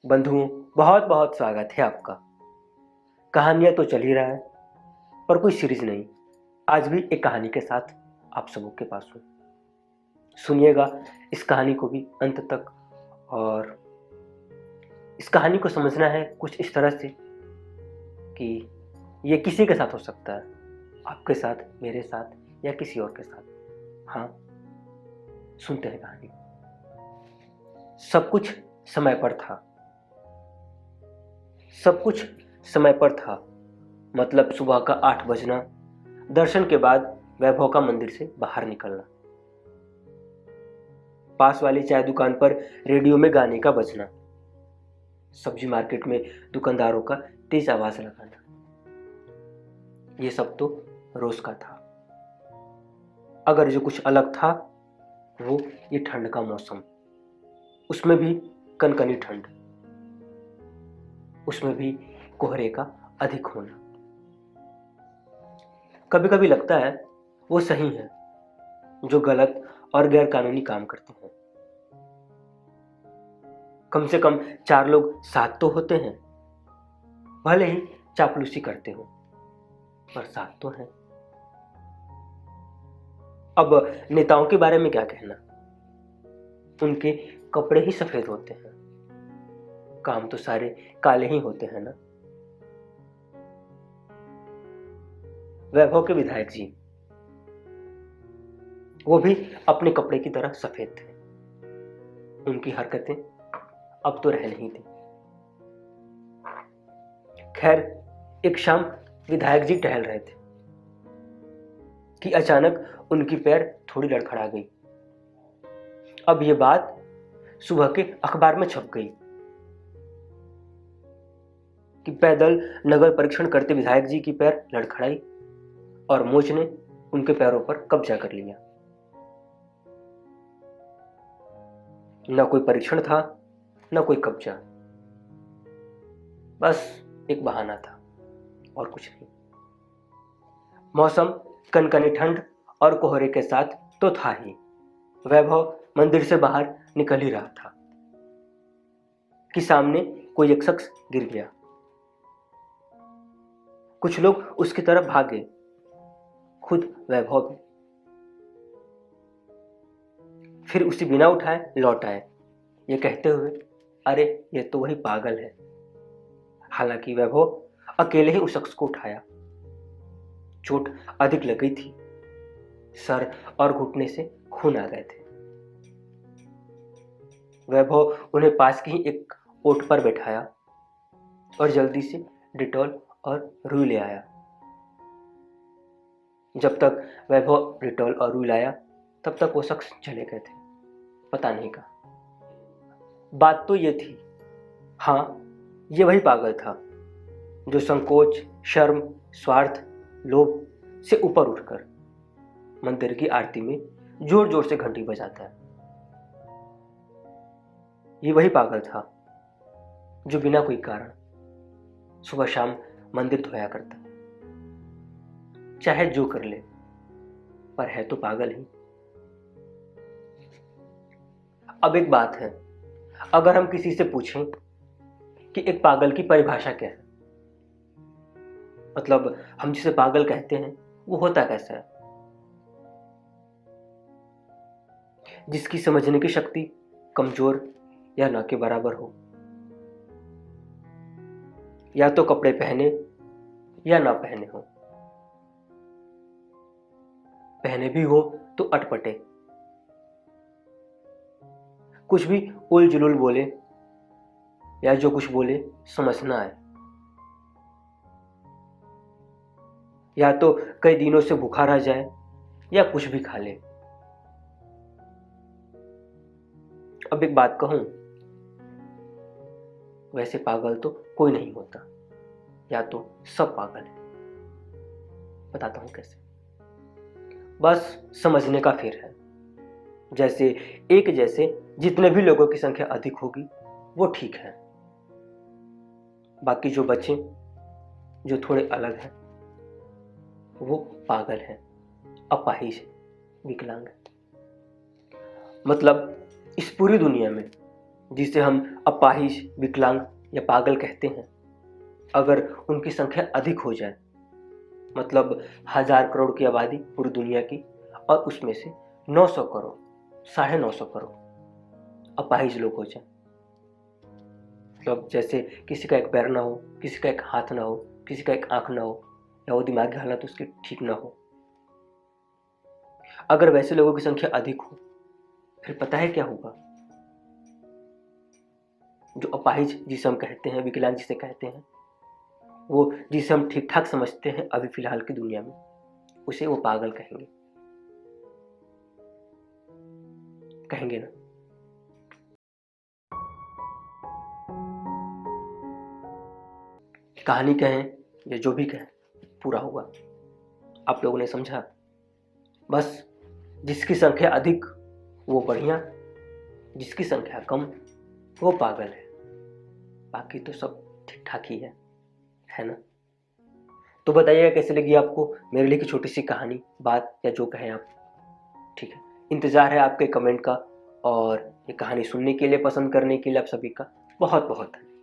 बंधुओं, बहुत बहुत स्वागत है आपका। कहानियां तो चल ही रहा है, पर कोई सीरीज नहीं। आज भी एक कहानी के साथ आप सबों के पास हूँ। सुनिएगा इस कहानी को भी अंत तक। और इस कहानी को समझना है कुछ इस तरह से कि ये किसी के साथ हो सकता है, आपके साथ, मेरे साथ या किसी और के साथ। हाँ, सुनते हैं कहानी। सब कुछ समय पर था। सब कुछ समय पर था, मतलब सुबह का 8 बजना, दर्शन के बाद वैभव का मंदिर से बाहर निकलना, पास वाली चाय दुकान पर रेडियो में गाने का बजना, सब्जी मार्केट में दुकानदारों का तेज आवाज लगाना। ये सब तो रोज का था। अगर जो कुछ अलग था वो ये ठंड का मौसम, उसमें भी कनकनी ठंड, उसमें भी कोहरे का अधिक होना। कभी कभी लगता है वो सही है जो गलत और गैर कानूनी काम करते हैं। कम से कम 4 लोग साथ तो होते हैं, भले ही चापलूसी करते हो, पर साथ तो हैं। अब नेताओं के बारे में क्या कहना, उनके कपड़े ही सफेद होते हैं, काम तो सारे काले ही होते हैं ना। वैभव के विधायक जी, वो भी अपने कपड़े की तरह सफेद थे। उनकी हरकतें अब तो रह नहीं थी। खैर, एक शाम विधायक जी टहल रहे थे कि अचानक उनकी पैर थोड़ी लड़खड़ा गई। अब ये बात सुबह के अखबार में छप गई कि पैदल नगर परीक्षण करते विधायक जी की पैर लड़खड़ाई और मोच ने उनके पैरों पर कब्जा कर लिया। न कोई परीक्षण था, न कोई कब्जा, बस एक बहाना था और कुछ नहीं। मौसम कनकनी ठंड और कोहरे के साथ तो था ही। वैभव मंदिर से बाहर निकल ही रहा था कि सामने कोई एक शख्स गिर गया। कुछ लोग उसकी तरफ भागे, खुद वैभव भी। फिर उसे बिना उठाए लौट आए, ये कहते हुए, अरे ये तो वही पागल है। हालांकि वैभव अकेले ही उस शख्स को उठाया। चोट अधिक लग गई थी, सर और घुटने से खून आ गए थे। वैभव उन्हें पास की ही एक ओट पर बैठाया और जल्दी से डिटॉल और रुई ले आया। जब तक वैभव डिटॉल और रुई लाया तब तक वो शख्स चले गए थे, पता नहीं कहा। बात तो ये थी, हाँ, ये वही पागल था जो संकोच, शर्म, स्वार्थ, लोभ से ऊपर उठकर मंदिर की आरती में जोर जोर से घंटी बजाता है। ये वही पागल था जो बिना कोई कारण सुबह शाम मंदिर धोया करता, चाहे जो कर ले, पर है तो पागल ही। अब एक बात है, अगर हम किसी से पूछें कि एक पागल की परिभाषा क्या है, मतलब हम जिसे पागल कहते हैं वो होता कैसा है, जिसकी समझने की शक्ति कमजोर या ना के बराबर हो, या तो कपड़े पहने या ना पहने हो, पहने भी हो तो अटपटे, कुछ भी उल जुलूल बोले या जो कुछ बोले समझ ना आए, या तो कई दिनों से भूखा रह जाए या कुछ भी खा ले। अब एक बात कहूं, वैसे पागल तो कोई नहीं होता, या तो सब पागल है। बताता हूं कैसे। बस समझने का फेर है। जैसे एक जैसे जितने भी लोगों की संख्या अधिक होगी वो ठीक है, बाकी जो बचे, जो थोड़े अलग हैं, वो पागल हैं, अपाहिज है, विकलांग है। मतलब इस पूरी दुनिया में जिसे हम अपाहिज, विकलांग या पागल कहते हैं, अगर उनकी संख्या अधिक हो जाए, मतलब 1000 करोड़ की आबादी पूरी दुनिया की, और उसमें से 900 करोड़, 950 करोड़ अपाहिज लोग हो जाए, मतलब जैसे किसी का एक पैर ना हो, किसी का एक हाथ ना हो, किसी का एक आंख ना हो, या वो दिमागी हालत उसकी ठीक ना हो, अगर वैसे लोगों की संख्या अधिक हो, फिर पता है क्या होगा? जो अपाहिज जिसे हम कहते हैं, विकलांग जिसे कहते हैं, वो जिसे हम ठीक ठाक समझते हैं अभी फिलहाल की दुनिया में, उसे वो पागल कहेंगे। कहेंगे ना? कहानी कहें या जो भी कहें, पूरा हुआ। आप लोगों ने समझा? बस जिसकी संख्या अधिक वो बढ़िया, जिसकी संख्या कम वो पागल है, बाकी तो सब ठीक ठाक ही है ना? तो बताइएगा कैसे लगी आपको मेरे लिए की छोटी सी कहानी, बात, या जो कहें आप। ठीक है, इंतज़ार है आपके कमेंट का, और ये कहानी सुनने के लिए, पसंद करने के लिए आप सभी का बहुत बहुत धन्यवाद।